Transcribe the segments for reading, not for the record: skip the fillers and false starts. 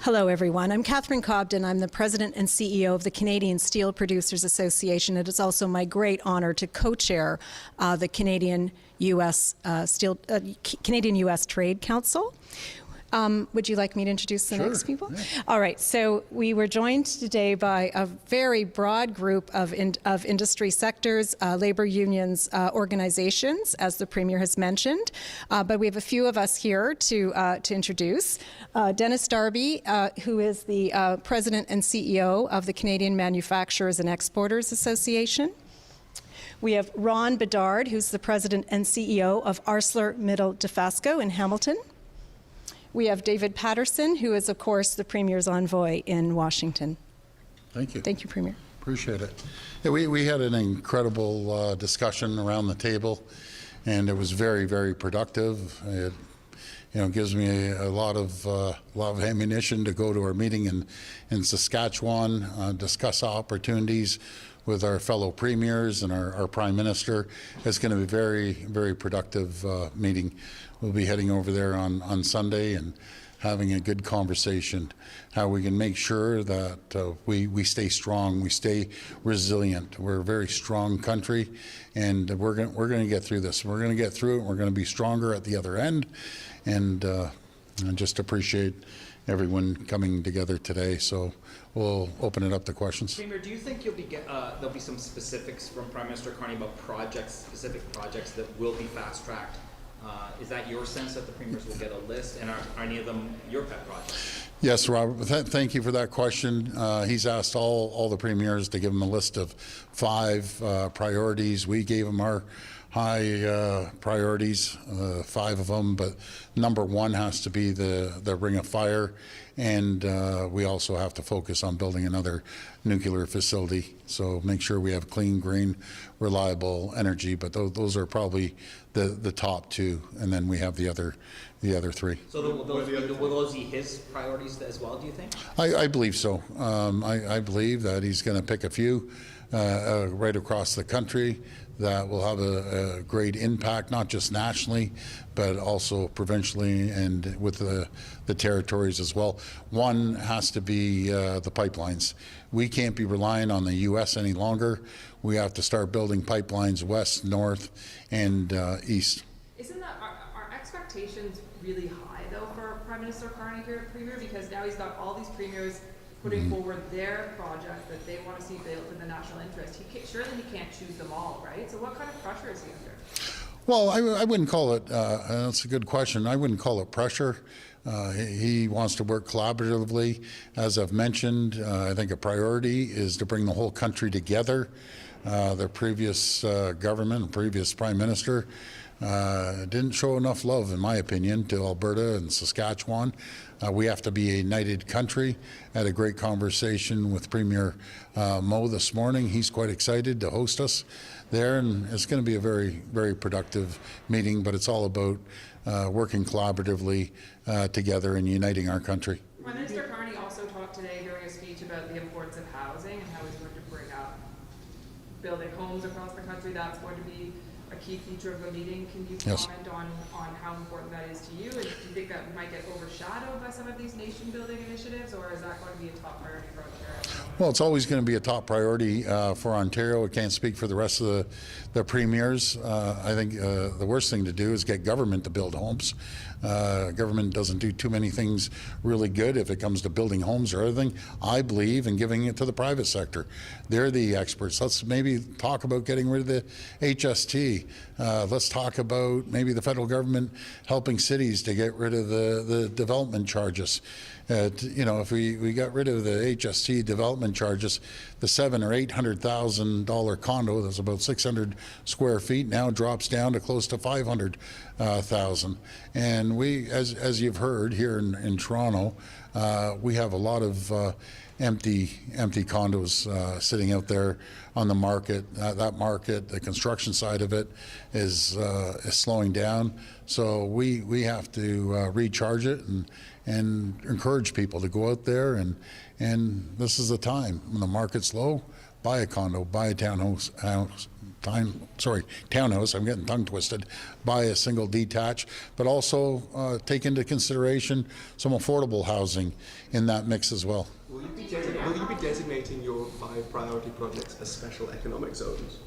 Hello, everyone. I'm Catherine Cobden. I'm the President and CEO of the Canadian Steel Producers Association. It is also my great honor to co-chair the Canadian-U.S. Canadian-U.S. Trade Council. Would you like me to introduce the next people? Yeah. All right. So we were joined today by a very broad group of industry sectors, labor unions, organizations, as the Premier has mentioned. But we have a few of us here to introduce. Dennis Darby, who is the President and CEO of the Canadian Manufacturers and Exporters Association. We have Ron Bedard, who's the President and CEO of ArcelorMittal Dofasco in Hamilton. We have David Patterson, who is, of course, the Premier's envoy in Washington. Thank you. Thank you, Premier. Appreciate it. Yeah, we had an incredible discussion around the table, and it was very, very productive. It gives me a lot of ammunition to go to our meeting in Saskatchewan, discuss opportunities with our fellow premiers and our Prime Minister. It's going to be a very, very productive meeting. We'll be heading over there on Sunday and having a good conversation, how we can make sure that we stay strong, we stay resilient. We're a very strong country, and we're going to get through this. We're going to get through it, and we're going to be stronger at the other end. And I just appreciate everyone coming together today. So we'll open it up to questions. Premier, do you think there'll be some specifics from Prime Minister Carney about specific projects that will be fast-tracked? Is that your sense that the premiers will get a list, and are any of them your pet projects? Yes, Robert. Thank you for that question. He's asked all the premiers to give him a list of 5 priorities. We gave him our high priorities, 5 of them, but number 1 has to be the Ring of Fire, and we also have to focus on building another nuclear facility. So make sure we have clean, green, reliable energy. But those are probably the top 2, and then we have the other 3. So will those be his priorities as well, do you think? I believe so. I believe that he's going to pick a few right across the country that will have a great impact, not just nationally, but also provincially and with the territories as well. One has to be the pipelines. We can't be relying on the U.S. any longer. We have to start building pipelines west, north, and east. Isn't that, are expectations really high, though, for Prime Minister Carney here at Premier? Because now he's got all these premiers putting forward their projects that they want to see built in the national interest. Surely he can't choose them all, right? So what kind of pressure is he under? Well, I wouldn't call it, that's a good question. I wouldn't call it pressure. He wants to work collaboratively. As I've mentioned, I think a priority is to bring the whole country together. The previous government, previous Prime Minister, didn't show enough love, in my opinion, to Alberta and Saskatchewan. We have to be a united country. I had a great conversation with Premier Moe this morning. He's quite excited to host us there, and it's going to be a very, very productive meeting, but it's all about working collaboratively together and uniting our country. Prime Minister Carney also talked today during a speech about the importance of housing and how he's going to bring up building homes across the country. That's going to be a key feature of the meeting. Can you comment on how important that is to you? And do you think that might get overshadowed by some of these nation-building initiatives, or is that going to be a top priority for Ontario? Well, it's always going to be a top priority for Ontario. I can't speak for the rest of the premiers. I think the worst thing to do is get government to build homes. Government doesn't do too many things really good if it comes to building homes or anything. I believe in giving it to the private sector. They're the experts. Let's maybe talk about getting rid of the HST. Let's talk about maybe the federal government helping cities to get rid of the development charges. If we got rid of the HST development charges, the $700,000 or $800,000 condo that's about 600 square feet now drops down to close to 500,000. And we, as you've heard here in Toronto, we have a lot of empty condos sitting out there on the market. That market, the construction side of it, is slowing down. So we have to recharge it and encourage people to go out there, and this is the time when the market's low. buy a condo, buy a townhouse, townhouse, I'm getting tongue twisted, buy a single detached, but also take into consideration some affordable housing in that mix as well. Will you be designating your 5 priority projects as special economic zones?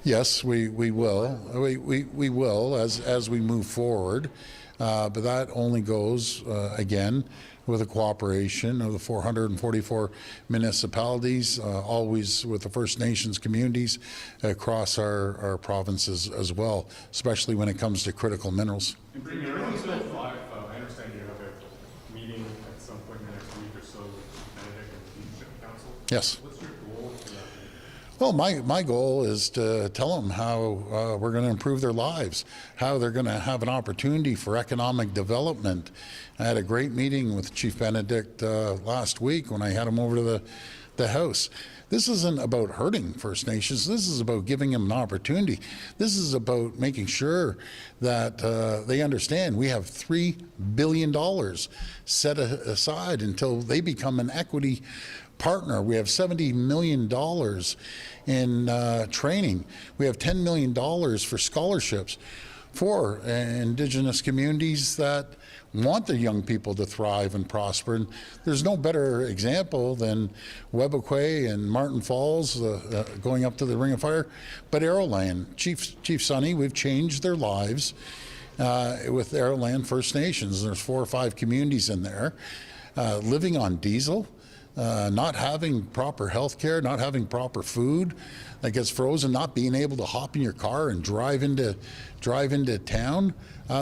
Yes, we will. We will as we move forward, but that only goes again with the cooperation of the 444 municipalities, always with the First Nations communities across our provinces as well, especially when it comes to critical minerals. And Premier, on Bill 5, I understand you have a meeting at some point in the next week or so with Benedict and the Leadership Council. Yes. What's your goal for that meeting? Well, my goal is to tell them how we're going to improve their lives, how they're going to have an opportunity for economic development. I had a great meeting with Chief Benedict last week when I had him over to the House. This isn't about hurting First Nations. This is about giving them an opportunity. This is about making sure that they understand we have $3 billion set aside until they become an equity partner. We have $70 million in training. We have $10 million for scholarships for Indigenous communities that want their young people to thrive and prosper. And there's no better example than Webequie and Martin Falls going up to the Ring of Fire, but Arrowland. Chief Sonny, we've changed their lives with Arrowland First Nations. There's 4 or 5 communities in there living on diesel. Not having proper health care, not having proper food that gets frozen, not being able to hop in your car and drive into town,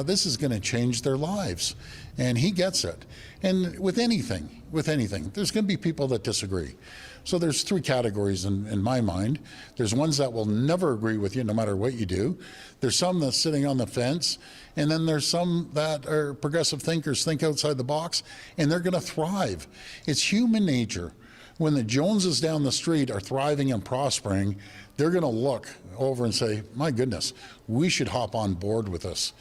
this is going to change their lives. And he gets it. And with anything, there's going to be people that disagree. So there's 3 categories in my mind. There's ones that will never agree with you no matter what you do. There's some that's sitting on the fence. And then there's some that are progressive thinkers, think outside the box, and they're going to thrive. It's human nature. When the Joneses down the street are thriving and prospering, they're going to look over and say, my goodness, we should hop on board with this.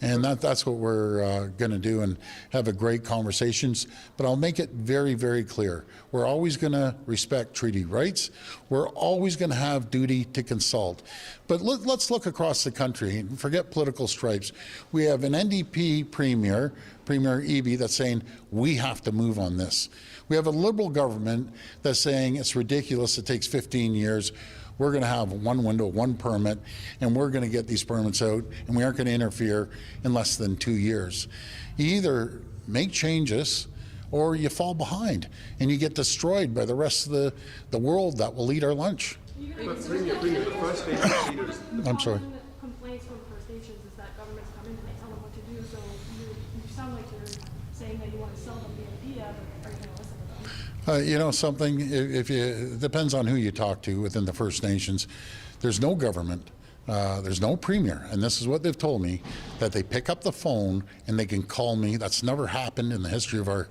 And that's what we're going to do and have a great conversations. But I'll make it very, very clear. We're always going to respect treaty rights. We're always going to have duty to consult. But let's look across the country and forget political stripes. We have an NDP Premier Eby, that's saying we have to move on this. We have a Liberal government that's saying it's ridiculous, it takes 15 years. We're going to have one window, one permit, and we're going to get these permits out, and we aren't going to interfere in less than 2 years. You either make changes or you fall behind, and you get destroyed by the rest of the world that will eat our lunch. But Premier, the First Nations leaders... I'm sorry. Complaints from First Nations is that governments come in and they tell them what to do, so you sound like you're saying that you want to sell them the idea, but are you going to listen to them? You know something, it depends on who you talk to within the First Nations. There's no government, there's no premier, and this is what they've told me, that they pick up the phone and they can call me. That's never happened in the history of our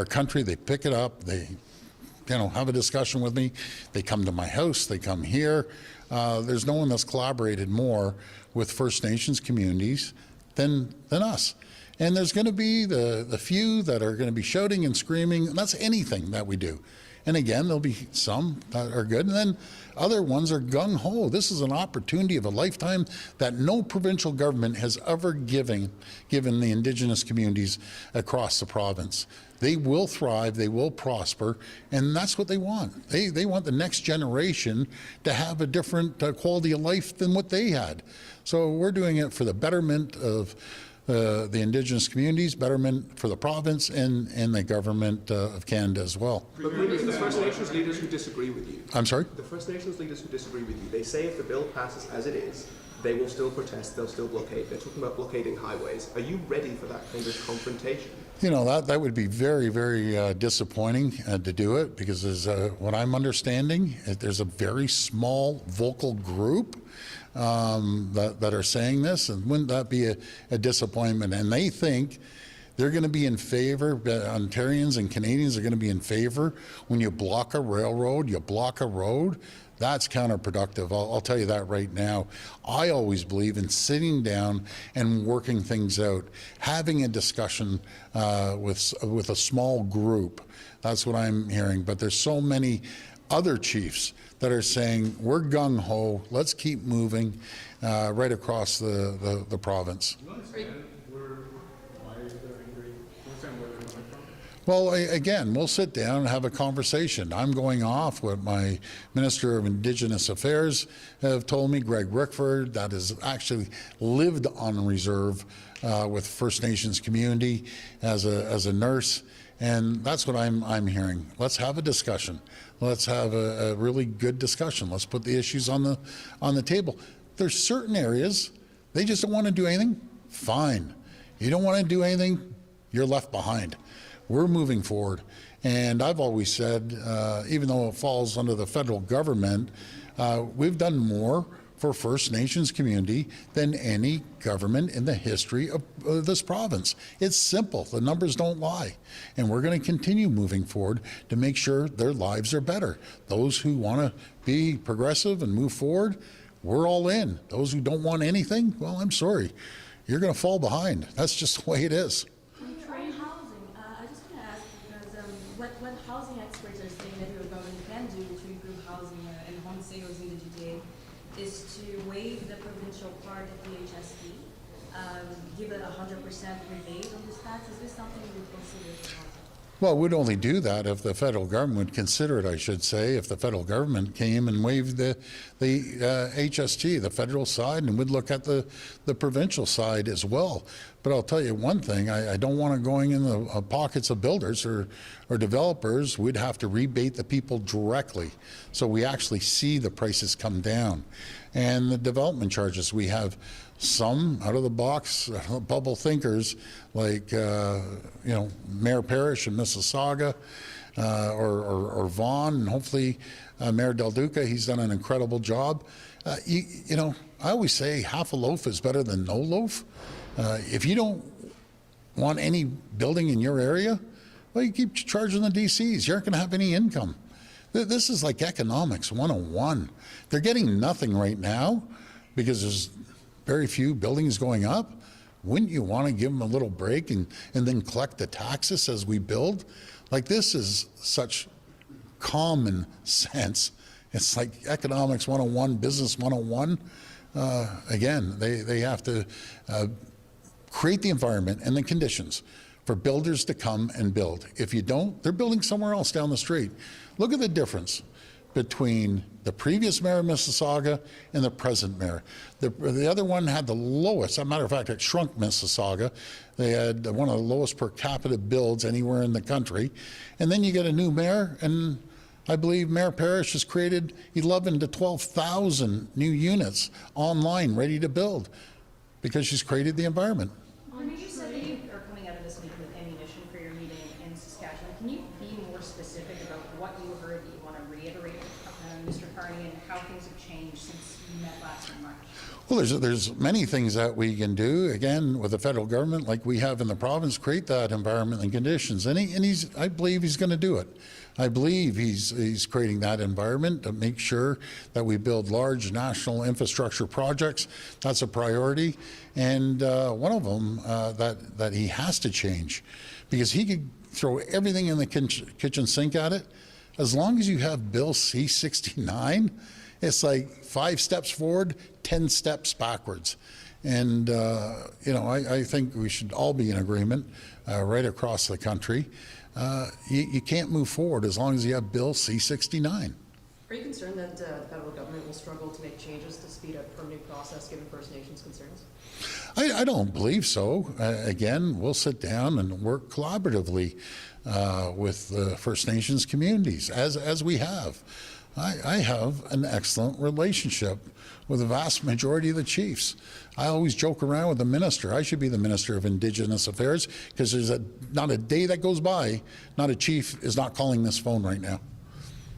country. They pick it up, they have a discussion with me. They come to my house, they come here. There's no one that's collaborated more with First Nations communities than us. And there's going to be the few that are going to be shouting and screaming, and that's anything that we do. And again, there'll be some that are good, and then other ones are gung-ho. This is an opportunity of a lifetime that no provincial government has ever given the Indigenous communities across the province. They will thrive, they will prosper, and that's what they want. They want the next generation to have a different quality of life than what they had. So we're doing it for the betterment of the Indigenous communities, betterment for the province, and the government of Canada as well. But the First Nations leaders who disagree with you... I'm sorry? The First Nations leaders who disagree with you, they say if the bill passes as it is, they will still protest, they'll still blockade. They're talking about blockading highways. Are you ready for that kind of confrontation? You know, that would be very, very disappointing to do it, because as what I'm understanding, there's a very small vocal group that are saying this, and wouldn't that be a disappointment? And they think they're going to be in favor, Ontarians and Canadians are going to be in favor when you block a railroad, you block a road. That's counterproductive. I'll tell you that right now. I always believe in sitting down and working things out, having a discussion with a small group. That's what I'm hearing. But there's so many other chiefs that are saying, we're gung-ho, let's keep moving right across the province. Do you understand why they're angry? Do you understand where they're coming from? Well, again, we'll sit down and have a conversation. I'm going off what my Minister of Indigenous Affairs have told me, Greg Rickford, that has actually lived on reserve with First Nations community as a nurse. And that's what I'm hearing. Let's have a discussion. Let's have a really good discussion. Let's put the issues on the table. There's certain areas, they just don't want to do anything. Fine. You don't want to do anything, you're left behind. We're moving forward. And I've always said, even though it falls under the federal government, we've done more for First Nations community than any government in the history of this province. It's simple. The numbers don't lie. And we're going to continue moving forward to make sure their lives are better. Those who want to be progressive and move forward, we're all in. Those who don't want anything, well, I'm sorry. You're going to fall behind. That's just the way it is. On housing, I just want to ask, because what housing experts are saying that the government can do to improve housing and home sales in the GTA is to waive the provincial part of the HST, give it 100% rebate on this tax. Is this something you would consider for housing? Well, we'd only do that if the federal government would consider it, I should say, if the federal government came and waived the HST, the federal side, and would look at the provincial side as well. But I'll tell you one thing, I don't want it going in the pockets of builders or developers. We'd have to rebate the people directly so we actually see the prices come down. And the development charges, we have some out of the box bubble thinkers like Mayor Parrish in Mississauga or Vaughan, and hopefully Mayor Del Duca. He's done an incredible job. You know, I always say half a loaf is better than no loaf. If you don't want any building in your area, well, you keep charging the DCs. You aren't going to have any income. This is like economics 101. They're getting nothing right now because there's very few buildings going up. Wouldn't you want to give them a little break and then collect the taxes as we build? Like, this is such common sense. It's like economics 101, business 101. Again, they have to create the environment and the conditions for builders to come and build. If you don't, they're building somewhere else down the street. Look at the difference between the previous mayor of Mississauga and the present mayor. The other one had the lowest, as a matter of fact, it shrunk Mississauga. They had one of the lowest per capita builds anywhere in the country. And then you get a new mayor, and I believe Mayor Parrish has created 11 to 12,000 new units online ready to build because she's created the environment. You said that you are coming out of this meeting with ammunition for your meeting in Saskatchewan. Can you be more specific about what you heard that you want to reiterate, Mr. Carney, and how things have changed since you met last in March? Well, there's many things that we can do, again, with the federal government, like we have in the province, create that environment and conditions. And I believe he's going to do it. I believe he's creating that environment to make sure that we build large national infrastructure projects. That's a priority. And one of them that he has to change, because he could throw everything in the kitchen sink at it. As long as you have Bill C-69, it's like 5 steps forward, 10 steps backwards. And, I think we should all be in agreement right across the country. You can't move forward as long as you have Bill C-69. Are you concerned that the federal government will struggle to make changes to speed up permitting process given First Nations concerns? I don't believe so. Again, we'll sit down and work collaboratively with the First Nations communities, as we have. I have an excellent relationship with the vast majority of the chiefs. I always joke around with the minister. I should be the Minister of Indigenous Affairs, because there's not a day that goes by not a chief is not calling this phone right now.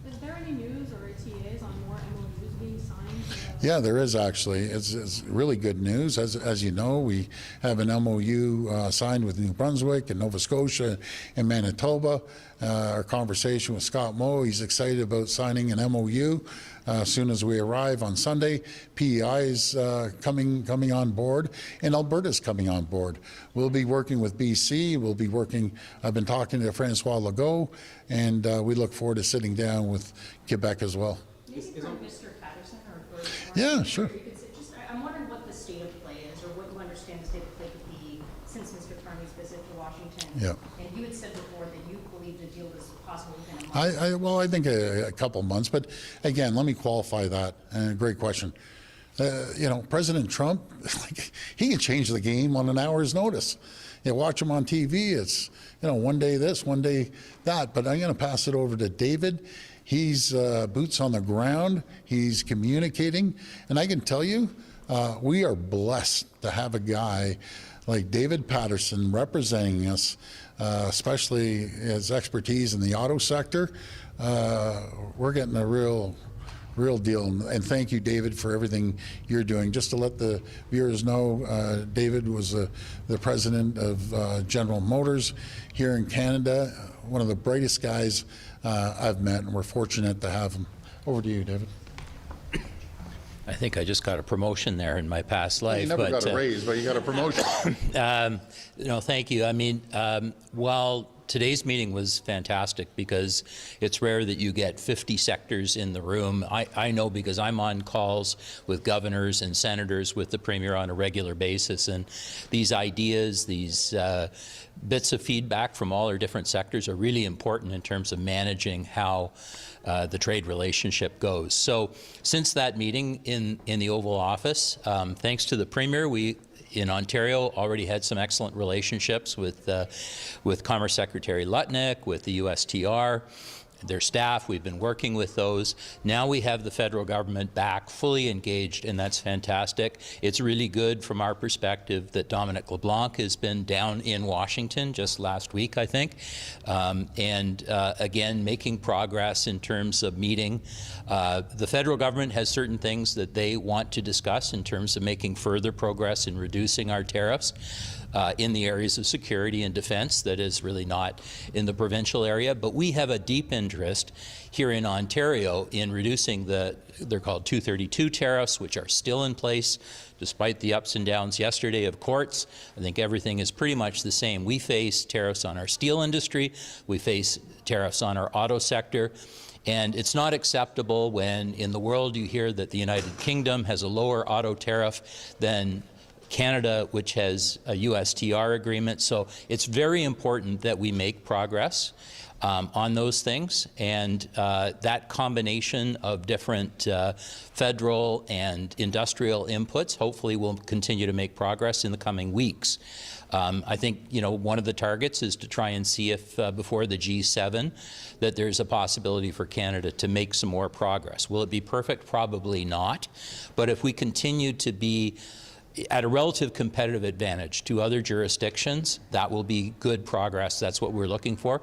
Is there any news or TAs on more MOUs being signed? Yeah, there is actually. It's really good news. As you know, we have an MOU signed with New Brunswick and Nova Scotia and Manitoba. Our conversation with Scott Moe, he's excited about signing an MOU as soon as we arrive on Sunday. PEI is coming on board, and Alberta's coming on board. We'll be working with BC. We'll be working. I've been talking to Francois Legault, and we look forward to sitting down with Quebec as well. Maybe from Mr. Patterson or Yeah, sure. you could say, I'm wondering what the state of play is, or what you understand the state of play to be since Mr. Carney's visit to Washington. Yeah. And you had said before that you believed a deal was possible within a month. Well, I think a couple months, but again, let me qualify that. Great question. You know, President Trump, he can change the game on an hour's notice. You watch him on TV, it's, you know, one day this, one day that, but I'm going to pass it over to David. He's boots on the ground, he's communicating, and I can tell you, we are blessed to have a guy like David Patterson representing us, especially his expertise in the auto sector. We're getting a real deal, and thank you, David, for everything you're doing. Just to let the viewers know, David was the president of General Motors here in Canada, one of the brightest guys I've met, and we're fortunate to have him. Over to you, David. I think I just got a promotion there in my past life. You never got a raise, but you got a promotion. No, thank you. I mean, while today's meeting was fantastic because it's rare that you get 50 sectors in the room. I know because I'm on calls with governors and senators with the Premier on a regular basis, and these ideas, these bits of feedback from all our different sectors are really important in terms of managing how the trade relationship goes. So since that meeting in the Oval Office, thanks to the Premier, we in Ontario already had some excellent relationships with Commerce Secretary Lutnick, with the USTR, their staff. We've been working with those. Now we have the federal government back fully engaged, and that's fantastic. It's really good from our perspective that Dominic LeBlanc has been down in Washington just last week, I think, and again, making progress in terms of meeting. The federal government has certain things that they want to discuss in terms of making further progress in reducing our tariffs. In the areas of security and defense that is really not in the provincial area. But we have a deep interest here in Ontario in reducing they're called 232 tariffs, which are still in place despite the ups and downs yesterday of courts. I think everything is pretty much the same. We face tariffs on our steel industry. We face tariffs on our auto sector. And it's not acceptable when in the world you hear that the United Kingdom has a lower auto tariff than Canada, which has a USTR agreement. So it's very important that we make progress on those things, and that combination of different federal and industrial inputs hopefully will continue to make progress in the coming weeks. I think, you know, one of the targets is to try and see if before the G7 that there's a possibility for Canada to make some more progress. Will it be perfect? Probably not. But if we continue to be at a relative competitive advantage to other jurisdictions, that will be good progress. That's what we're looking for.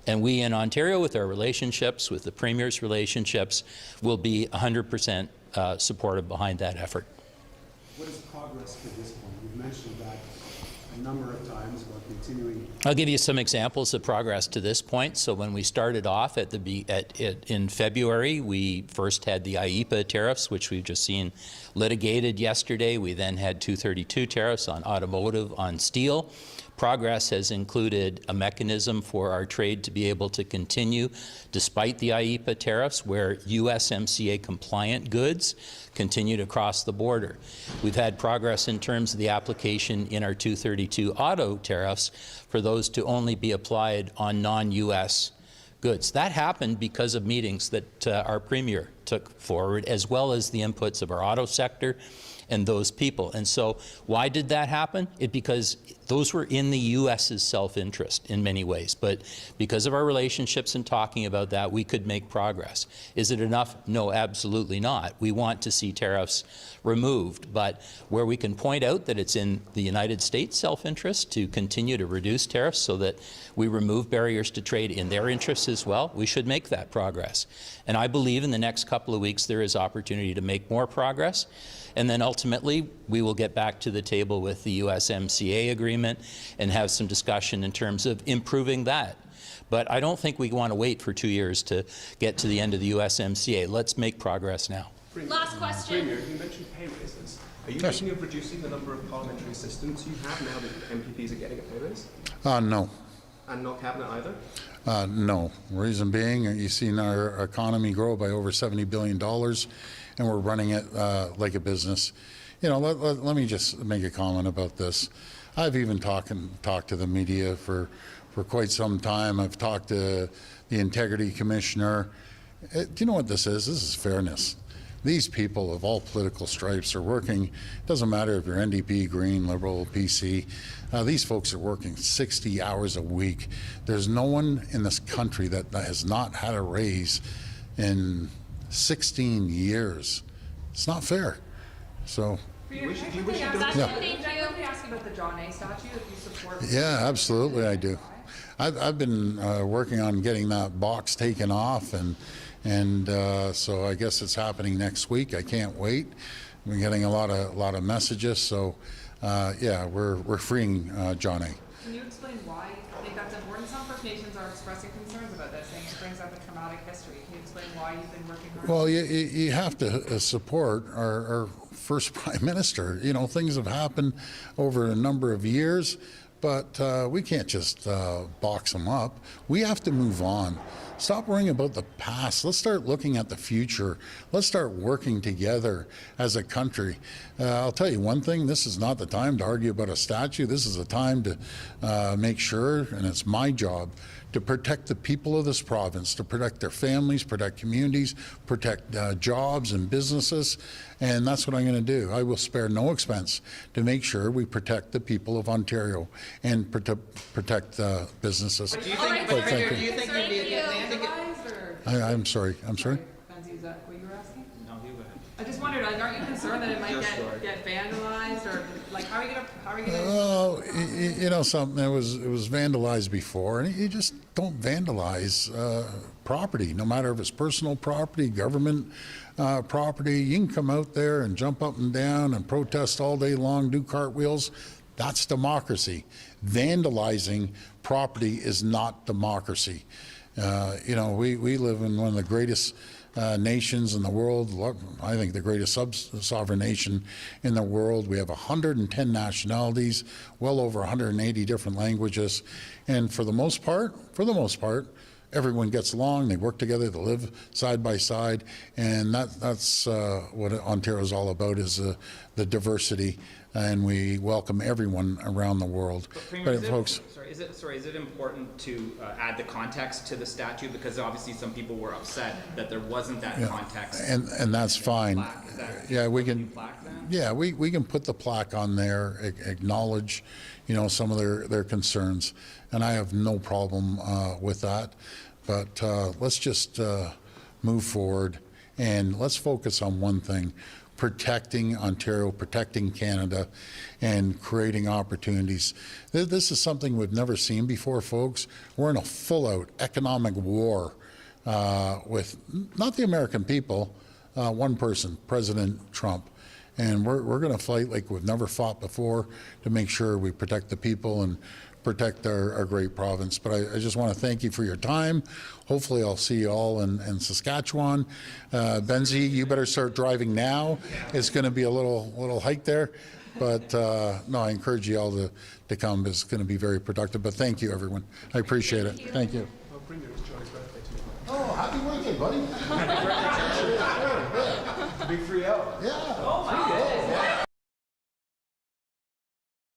And we in Ontario, with our relationships, with the Premier's relationships, will be 100% supportive behind that effort. What is progress to this point? You've mentioned that a number of times about continuing. I'll give you some examples of progress to this point. So when we started off in February, we first had the IEEPA tariffs, which we've just seen litigated yesterday. We then had 232 tariffs on automotive, on steel. Progress has included a mechanism for our trade to be able to continue despite the IEEPA tariffs, where USMCA compliant goods continue to cross the border. We've had progress in terms of the application in our 232 auto tariffs for those to only be applied on non-US goods. That happened because of meetings that our Premier took forward, as well as the inputs of our auto sector and those people. And so why did that happen? Because those were in the U.S.'s self-interest in many ways. But because of our relationships and talking about that, we could make progress. Is it enough? No, absolutely not. We want to see tariffs removed. But where we can point out that it's in the United States' self-interest to continue to reduce tariffs so that we remove barriers to trade in their interests as well, we should make that progress. And I believe in the next couple of weeks there is opportunity to make more progress. And then ultimately, we will get back to the table with the USMCA agreement and have some discussion in terms of improving that. But I don't think we want to wait for 2 years to get to the end of the USMCA. Let's make progress now. Last question. Premier, you mentioned pay raises. Are you thinking of reducing the number of parliamentary assistants you have now that MPPs are getting a pay raise? No. And not cabinet either? No. Reason being, you've seen our economy grow by over $70 billion, and we're running it like a business. You know, let me just make a comment about this. I've even talked to the media for quite some time. I've talked to the Integrity Commissioner. Do you know what this is? This is fairness. These people of all political stripes are working. It doesn't matter if you're NDP, Green, Liberal, PC. These folks are working 60 hours a week. There's no one in this country that has not had a raise in 16 years. It's not fair. So. Can I quickly ask you about the John A. statue, if you support? Yeah, absolutely I do. I've been working on getting that box taken off, and so I guess it's happening next week. I can't wait. We're getting a lot of messages. So yeah, we're freeing John A. Can you explain why you think that's important? Some First Nations are expressing concerns about this, saying it brings up a traumatic history. Can you explain why you've been working hard? Well, you have to support our first Prime Minister. You know, things have happened over a number of years, but we can't just box them up. We have to move on. Stop worrying about the past. Let's start looking at the future. Let's start working together as a country. I'll tell you one thing, this is not the time to argue about a statue. This is a time to make sure, and it's my job, to protect the people of this province, to protect their families, protect communities, protect jobs and businesses, and that's what I'm going to do. I will spare no expense to make sure we protect the people of Ontario and protect businesses. Do you think, But thank you. do you think you need to I'm sorry. Benzie, is that what you were asking? No, you go ahead. I just wondered, like, aren't you concerned that it might get vandalized, or like how are you gonna? Well, you know something. It was vandalized before, and you just don't vandalize property, no matter if it's personal property, government property. You can come out there and jump up and down and protest all day long, do cartwheels. That's democracy. Vandalizing property is not democracy. You know, we live in one of the greatest nations in the world. I think the greatest sovereign nation in the world. We have 110 nationalities, well over 180 different languages, and for the most part, everyone gets along. They work together. They live side by side, and that's what Ontario is all about: is the diversity. And we welcome everyone around the world. But Premier, folks, is it important to add the context to the statute? Because obviously some people were upset that there wasn't that context. And that's fine. Yeah, we can. Plaque then? Yeah, we can put the plaque on there, acknowledge, you know, some of their concerns, and I have no problem with that. But let's just move forward, and let's focus on one thing: protecting Ontario, protecting Canada, and creating opportunities. This is something we've never seen before, folks. We're in a full-out economic war with not the American people, one person, President Trump. And we're going to fight like we've never fought before to make sure we protect the people and protect our great province. But I just want to thank you for your time. Hopefully I'll see you all in Saskatchewan. Benzie, you better start driving now. It's going to be a little hike there. But no, I encourage you all to come. It's going to be very productive. But thank you, everyone. I appreciate it. Thank you. I'll bring you John's birthday too. Oh, happy birthday, buddy. Big 3-0. Yeah. Oh my goodness.